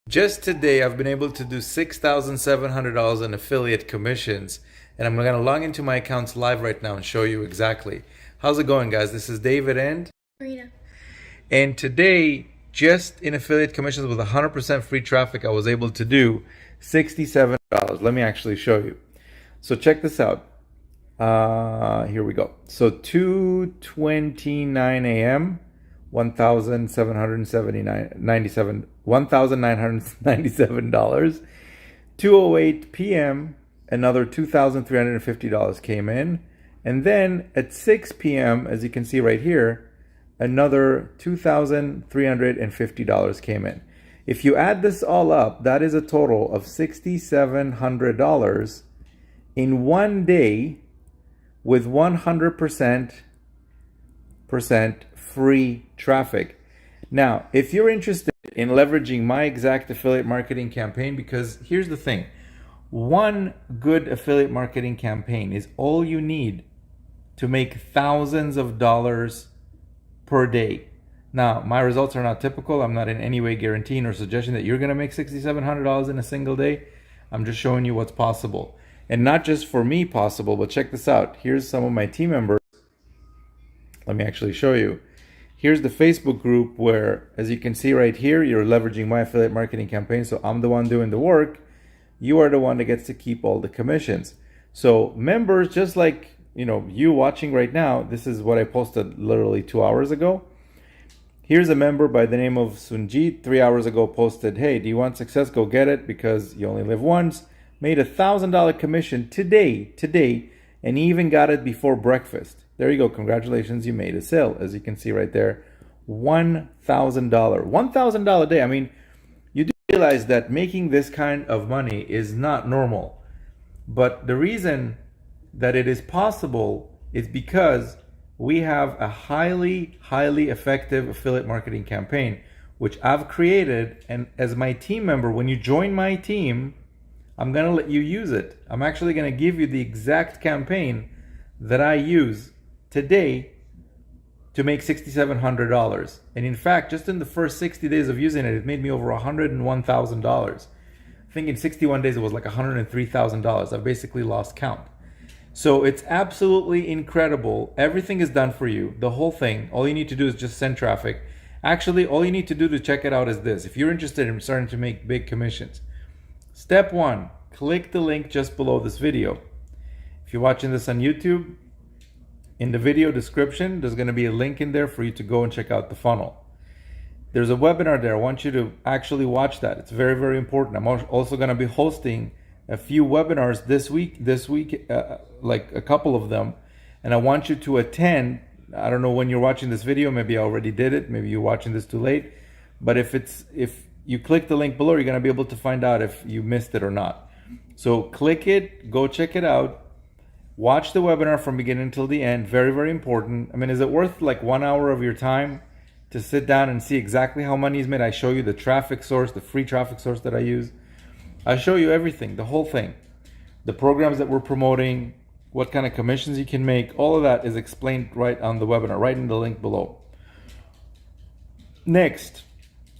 Just today, I've been able to do $6,700 in affiliate commissions, and I'm going to log into my accounts live right now and show you exactly. How's it going, guys? This is David and Marina. And today, just in affiliate commissions with 100% free traffic, I was able to do $67. Let me actually show you. So check this out. Here we go. So 2:29 a.m. $1,997. 2:08 p.m. another $2,350 came in, and then at 6 p.m., as you can see right here, another $2,350 came in. If you add this all up, that is a total of $6,700 in one day with 100% free traffic. Now, if you're interested in leveraging my exact affiliate marketing campaign, because here's the thing, one good affiliate marketing campaign is all you need to make thousands of dollars per day. Now, my results are not typical. I'm not in any way guaranteeing or suggesting that you're going to make $6,700 in a single day. I'm just showing you what's possible. And not just for me possible, but check this out. Here's some of my team members. Let me actually show you. Here's the Facebook group where, as you can see right here, you're leveraging my affiliate marketing campaign. So I'm the one doing the work. You are the one that gets to keep all the commissions. So members, just like you watching right now, this is what I posted literally 2 hours ago. Here's a member by the name of Sunjit 3 hours ago posted, "Hey, do you want success? Go get it because you only live once." Made $1,000 commission today, and he even got it before breakfast. There you go. Congratulations, you made a sale. As you can see right there, $1,000. $1,000 a day. I mean, you do realize that making this kind of money is not normal. But the reason that it is possible is because we have a highly effective affiliate marketing campaign, which I've created. And as my team member, when you join my team, I'm going to let you use it. I'm actually going to give you the exact campaign that I use today to make $6,700. And in fact, just in the first 60 days of using it, it made me over $101,000. I think in 61 days, it was like $103,000. I've basically lost count. So it's absolutely incredible. Everything is done for you. The whole thing. All you need to do is just send traffic. Actually, all you need to do to check it out is this. If you're interested in starting to make big commissions, step one, click the link just below this video. If you're watching this on YouTube, in the video description, there's going to be a link in there for you to go and check out the funnel. There's a webinar there. I want you to actually watch that. It's very important. I'm also going to be hosting a few webinars this week, like a couple of them. And I want you to attend. I don't know when you're watching this video. Maybe I already did it. Maybe you're watching this too late. But if you click the link below, you're going to be able to find out if you missed it or not. So click it, go check it out. Watch the webinar from beginning until the end. Very important. I mean, is it worth like 1 hour of your time to sit down and see exactly how money is made? I show you the traffic source, the free traffic source that I use. I show you everything, the whole thing. The programs that we're promoting, what kind of commissions you can make, all of that is explained right on the webinar, right in the link below. Next,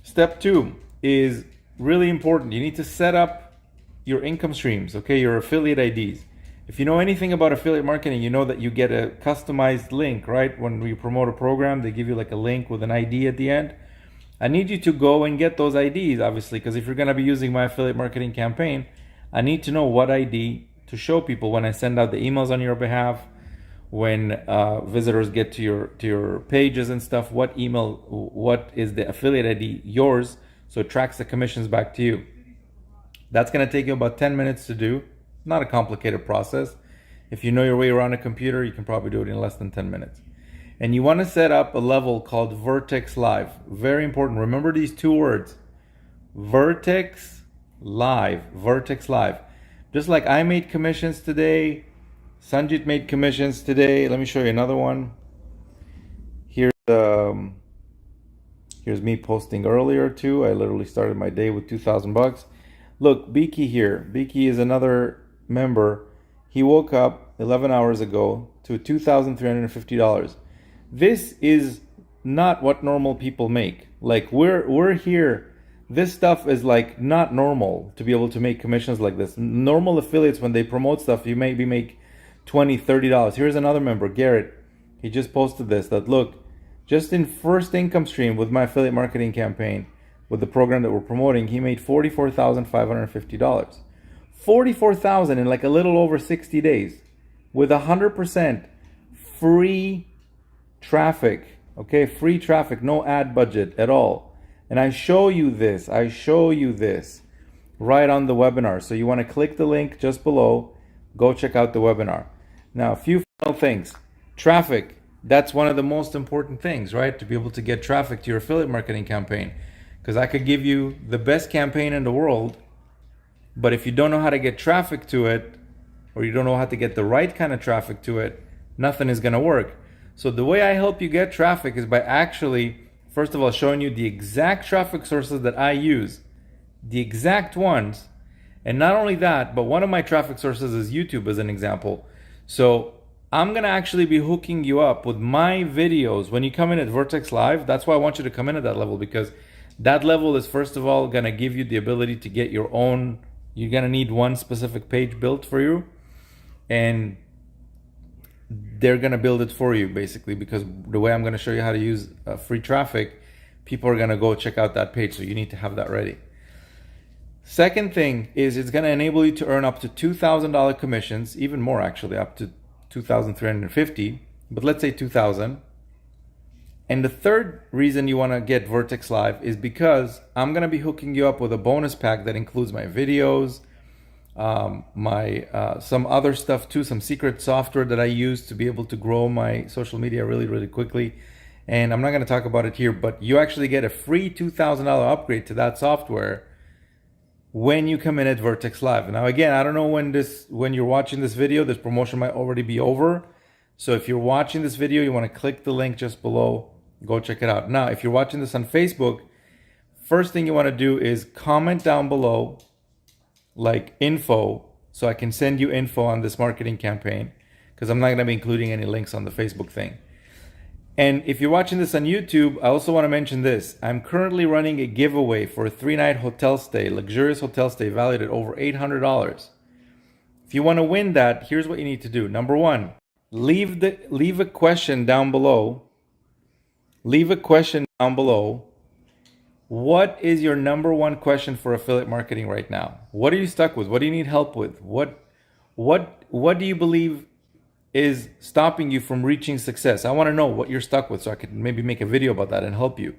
step 2 is really important. You need to set up your income streams, okay, your affiliate IDs. If you know anything about affiliate marketing, you know that you get a customized link, right? When we promote a program, they give you like a link with an ID at the end. I need you to go and get those IDs, obviously, because if you're going to be using my affiliate marketing campaign, I need to know what ID to show people when I send out the emails on your behalf, when visitors get to your pages and stuff, what is the affiliate ID, yours, so it tracks the commissions back to you. That's going to take you about 10 minutes to do. Not a complicated process. If you know your way around a computer, you can probably do it in less than 10 minutes. And you want to set up a level called Vertex Live. Very important. Remember these two words. Vertex Live. Vertex Live. Just like I made commissions today, Sanjit made commissions today. Let me show you another one. Here's me posting earlier too. I literally started my day with $2,000. Look, Biki here. Biki is another member. He woke up 11 hours ago to $2,350. This is not what normal people make. Like we're here this stuff is like not normal to be able to make commissions like this. Normal affiliates, when they promote stuff, you maybe make $20, $30. Here's another member, Garrett. He just posted this, that look, just in first income stream with my affiliate marketing campaign, with the program that we're promoting, he made $44,550. $44,000 in like a little over 60 days with 100% free traffic. Okay, free traffic, no ad budget at all. And I show you this right on the webinar. So you want to click the link just below, go check out the webinar. Now, a few final things. Traffic, that's one of the most important things, right? To be able to get traffic to your affiliate marketing campaign. Because I could give you the best campaign in the world, but if you don't know how to get traffic to it, or you don't know how to get the right kind of traffic to it, nothing is going to work. So the way I help you get traffic is by actually, first of all, showing you the exact traffic sources that I use, the exact ones. And not only that, but one of my traffic sources is YouTube, as an example. So I'm going to actually be hooking you up with my videos when you come in at Vertex Live. That's why I want you to come in at that level, because that level is, first of all, going to give you the ability to get your own. You're going to need one specific page built for you, and they're going to build it for you, basically, because the way I'm going to show you how to use free traffic, people are going to go check out that page, so you need to have that ready. Second thing is, it's going to enable you to earn up to $2,000 commissions, even more actually, up to $2,350, but let's say $2,000. And the third reason you want to get Vertex Live is because I'm going to be hooking you up with a bonus pack that includes my videos, some other stuff too, some secret software that I use to be able to grow my social media really, really quickly. And I'm not going to talk about it here, but you actually get a free $2,000 upgrade to that software when you come in at Vertex Live. Now, again, I don't know when you're watching this video, this promotion might already be over. So if you're watching this video, you want to click the link just below. Go check it out. Now, if you're watching this on Facebook, first thing you want to do is comment down below, like info, so I can send you info on this marketing campaign, because I'm not going to be including any links on the Facebook thing. And if you're watching this on YouTube, I also want to mention this. I'm currently running a giveaway for a 3-night hotel stay, luxurious hotel stay, valued at over $800. If you want to win that, here's what you need to do. Number one, leave a question down below. Leave a question down below. What is your number one question for affiliate marketing right now? What are you stuck with? What do you need help with? What do you believe is stopping you from reaching success? I want to know what you're stuck with, so I could maybe make a video about that and help you.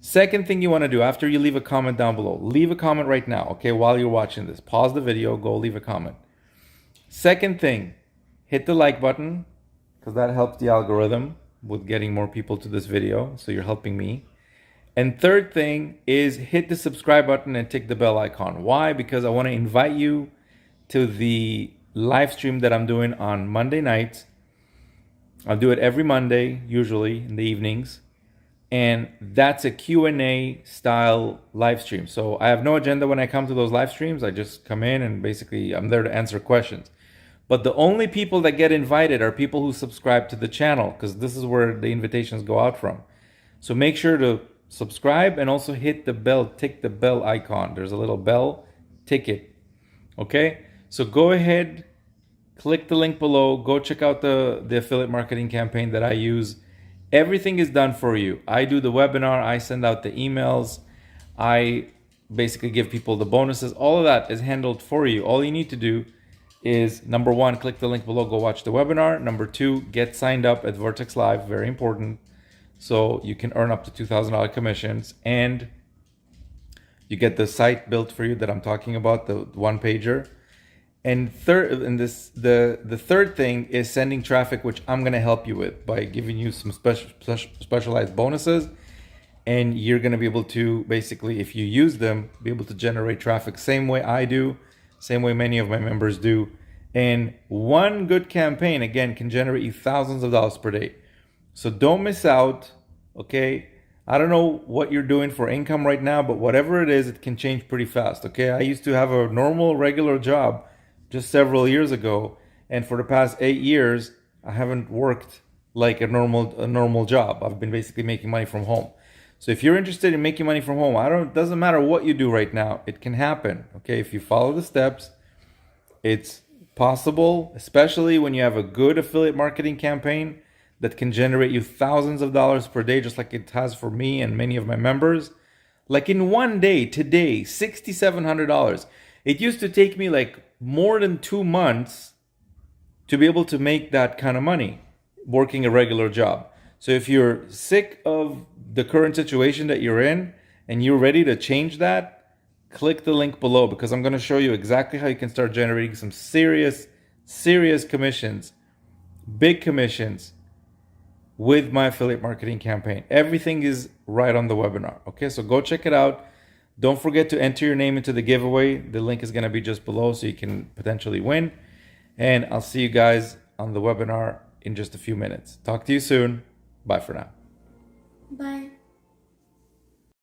Second thing you want to do after you leave a comment down below, leave a comment right now, okay, while you're watching this. Pause the video, go leave a comment. Second thing, hit the like button, because that helps the algorithm with getting more people to this video, so you're helping me. And third thing is hit the subscribe button and tick the bell icon. Why? Because I want to invite you to the live stream that I'm doing on Monday nights. I'll do it every Monday, usually in the evenings. And that's a Q&A style live stream. So I have no agenda when I come to those live streams. I just come in and basically I'm there to answer questions. But the only people that get invited are people who subscribe to the channel, because this is where the invitations go out from. So make sure to subscribe and also hit the bell, tick the bell icon. There's a little bell, tick it. Okay? So go ahead, click the link below, go check out the affiliate marketing campaign that I use. Everything is done for you. I do the webinar, I send out the emails, I basically give people the bonuses. All of that is handled for you. All you need to do is, number one, click the link below, go watch the webinar. Number two, get signed up at Vertex Live, very important, so you can earn up to $2,000 commissions, and you get the site built for you that I'm talking about, the one-pager. And the third thing is sending traffic, which I'm going to help you with by giving you some specialized bonuses, and you're going to be able to basically, if you use them, be able to generate traffic same way I do, same way many of my members do. And one good campaign, again, can generate you thousands of dollars per day. So don't miss out, okay? I don't know what you're doing for income right now, but whatever it is, it can change pretty fast, okay? I used to have a normal, regular job just several years ago, and for the past 8 years, I haven't worked like a normal job. I've been basically making money from home. So if you're interested in making money from home, it doesn't matter what you do right now, it can happen. Okay, if you follow the steps, it's possible, especially when you have a good affiliate marketing campaign that can generate you thousands of dollars per day, just like it has for me and many of my members. Like in one day, today, $6,700. It used to take me like more than 2 months to be able to make that kind of money working a regular job. So if you're sick of the current situation that you're in and you're ready to change that, click the link below, because I'm going to show you exactly how you can start generating some serious commissions, big commissions with my affiliate marketing campaign. Everything is right on the webinar. Okay, so go check it out. Don't forget to enter your name into the giveaway. The link is going to be just below so you can potentially win. And I'll see you guys on the webinar in just a few minutes. Talk to you soon. Bye for now. Bye.